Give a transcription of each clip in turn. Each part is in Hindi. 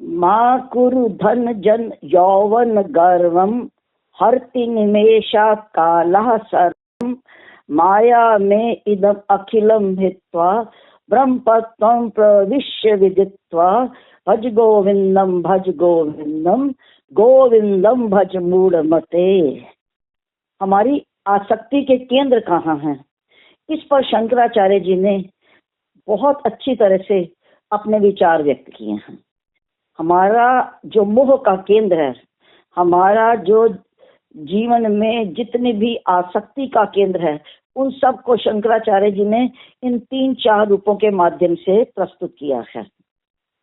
माँ कुरु धन जन यौवन गर्वम हर्ति निमेषा कालः सर्वम माया में इदम अखिलम हित्वा ब्रह्मपत्वं प्रविश्य विदित्वा भज गोविंदम गोविंदम भज मूढ़मते। हमारी आसक्ति के केंद्र कहाँ हैं, इस पर शंकराचार्य जी ने बहुत अच्छी तरह से अपने विचार व्यक्त किए हैं। हमारा जो मोह का केंद्र है, हमारा जो जीवन में जितनी भी आसक्ति का केंद्र है, उन सब को शंकराचार्य जी ने इन 3-4 रूपों के माध्यम से प्रस्तुत किया है।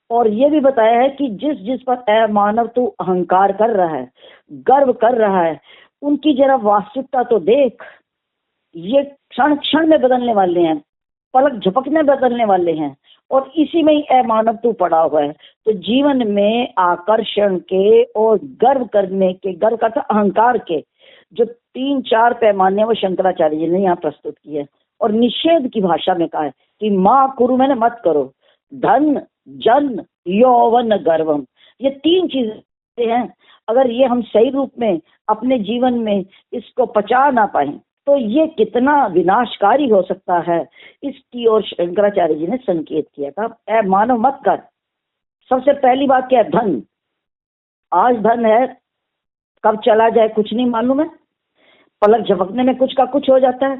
और ये भी बताया है कि जिस जिस पर ऐ मानव तू अहंकार कर रहा है, गर्व कर रहा है, उनकी जरा वास्तविकता तो देख। ये क्षण क्षण में बदलने वाले हैं, पलक झपकने बदलने वाले हैं, और इसी में ही ऐ मानव तू पड़ा हुआ है। तो जीवन में आकर्षण के और गर्व करने के, गर्व का अहंकार के जो 3-4 पैमाने वो शंकराचार्य जी ने यहाँ प्रस्तुत किए और निषेध की भाषा में कहा है कि माँ कुरु मैंने मत करो, धन जन यौवन गर्वम, ये 3 चीजें हैं। अगर ये हम सही रूप में अपने जीवन में इसको पचा ना पाए तो ये कितना विनाशकारी हो सकता है, इसकी ओर शंकराचार्य जी ने संकेत किया था। ऐ मानव मत कर। सबसे पहली बात क्या है? धन। आज धन है, कब चला जाए कुछ नहीं मालूम है, पलक झपकने में कुछ का कुछ हो जाता है।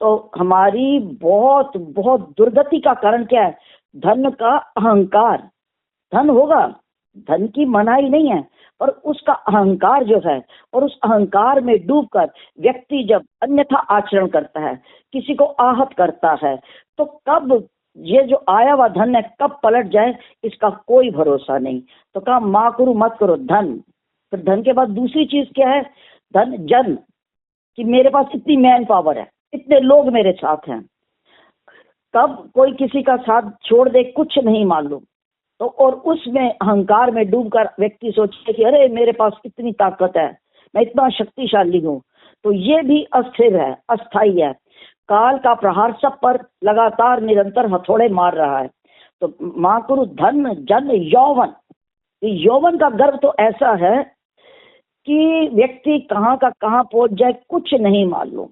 तो हमारी बहुत बहुत दुर्गति का कारण क्या है? धन का अहंकार। धन होगा, धन की मनाही नहीं है, पर उसका अहंकार जो है, और उस अहंकार में डूबकर व्यक्ति जब अन्यथा आचरण करता है, किसी को आहत करता है, तो कब ये जो आया हुआ धन है कब पलट जाए इसका कोई भरोसा नहीं। तो कहा माँ कुरु मत करो धन। फिर धन के बाद दूसरी चीज क्या है? धन जन, कि मेरे पास इतनी मैन पावर है, इतने लोग मेरे साथ हैं। कब कोई किसी का साथ छोड़ दे कुछ नहीं मालूम। तो और उसमें अहंकार में डूबकर व्यक्ति सोचे कि अरे मेरे पास इतनी ताकत है, मैं इतना शक्तिशाली हूँ। तो ये भी अस्थिर है, अस्थाई है। काल का प्रहार सब पर लगातार निरंतर हथौड़े मार रहा है। तो माँ कुरु धन जन यौवन, यौवन का गर्व तो ऐसा है कि व्यक्ति कहाँ का कहाँ पहुंच जाए कुछ नहीं मालूम।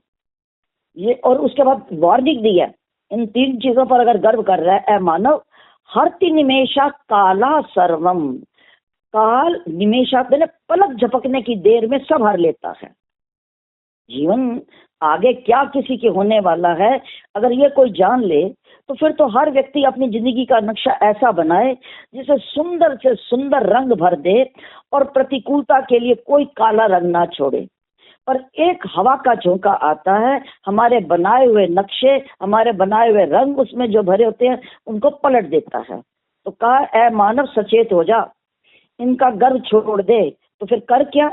ये और उसके बाद वार्निंग दी है, इन 3 चीजों पर अगर गर्व कर रहा है ऐ मानव, हर्ति निमेषा काला सर्वम। काल निमेषा पलक झपकने की देर में सब हर लेता है। जीवन आगे क्या किसी के होने वाला है, अगर ये कोई जान ले तो फिर तो हर व्यक्ति अपनी जिंदगी का नक्शा ऐसा बनाए जिसे सुंदर से सुंदर रंग भर दे और प्रतिकूलता के लिए कोई काला रंग ना छोड़े। पर एक हवा का झोंका आता है, हमारे बनाए हुए नक्शे, हमारे बनाए हुए रंग उसमें जो भरे होते हैं उनको पलट देता है। तो कहा ऐ मानव सचेत हो जा, इनका गर्व छोड़ दे। तो फिर कर क्या?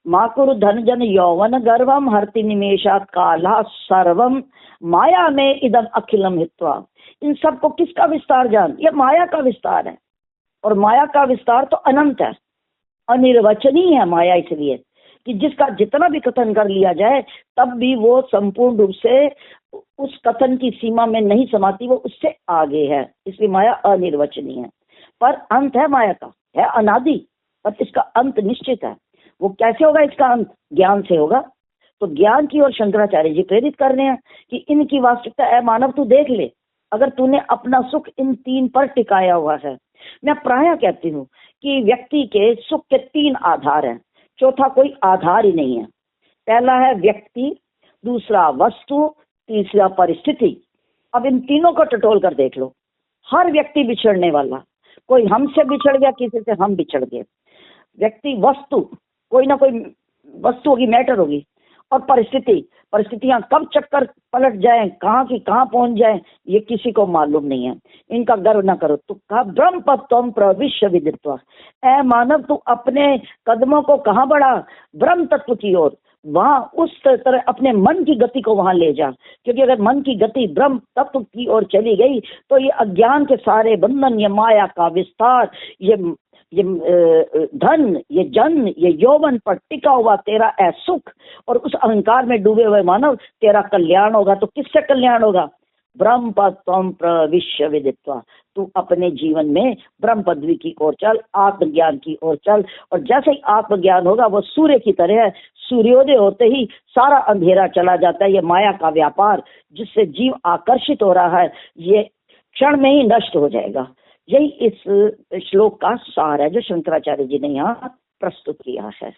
माँ कुरु धन जन यौवन गर्वम हर्ति निमेषात काला सर्वम माया में इदम अखिलम हित्वा। इन सब को किसका विस्तार जान? ये माया का विस्तार है, और माया का विस्तार तो अनंत है, अनिर्वचनीय है माया, इसलिए कि जिसका जितना भी कथन कर लिया जाए तब भी वो संपूर्ण रूप से उस कथन की सीमा में नहीं समाती, वो उससे आगे है, इसलिए माया अनिर्वचनीय है। पर अंत है माया का, है अनादि, पर इसका अंत निश्चित है। वो कैसे होगा इसका अंत? ज्ञान से होगा। तो ज्ञान की ओर शंकराचार्य जी प्रेरित कर रहे हैं कि इनकी वास्तविकता है मानव तू देख ले। अगर तूने अपना सुख इन 3 पर टिकाया हुआ है, मैं प्रायः कहती हूँ कि व्यक्ति के सुख के 3 आधार हैं, चौथा कोई आधार ही नहीं है। पहला है व्यक्ति, दूसरा वस्तु, तीसरा परिस्थिति। अब इन तीनों को टटोल कर देख लो। हर व्यक्ति बिछड़ने वाला, कोई हमसे बिछड़ गया, किसी से हम बिछड़ गए। व्यक्ति, वस्तु, कोई ना कोई वस्तु होगी, मैटर होगी, और परिस्थिति, परिस्थितियां कब चक्कर पलट जाए, कहाँ की कहाँ पहुंच जाए, ये किसी को मालूम नहीं है। इनका गर्व ना करो। तो कहा ब्रह्म पत्वम प्रविश्य विदित्वा। ऐ मानव तू अपने कदमों को कहाँ बढ़ा? ब्रह्म तत्व की ओर। वहां उस तरह अपने मन की गति को वहां ले जा, क्योंकि अगर मन की गति ब्रह्म तत्व की ओर चली गई तो ये अज्ञान के सारे बंधन, ये माया का विस्तार, ये धन, ये जन, ये यौवन पर टिका हुआ तेरा ऐ सुख, और उस अहंकार में डूबे हुए मानव तेरा कल्याण होगा। तो किससे कल्याण होगा? ब्रह्म पद त्वं प्रविश्य विदित्वा, तू अपने जीवन में ब्रह्म पदवी की ओर चल, आत्मज्ञान की ओर चल। और जैसे ही आत्मज्ञान होगा वो सूर्य की तरह है, सूर्योदय होते ही सारा अंधेरा चला जाता है। ये माया का व्यापार जिससे जीव आकर्षित हो रहा है, ये क्षण में ही नष्ट हो जाएगा। यही इस श्लोक का सार है जो शंकराचार्य जी ने यहाँ प्रस्तुत किया है।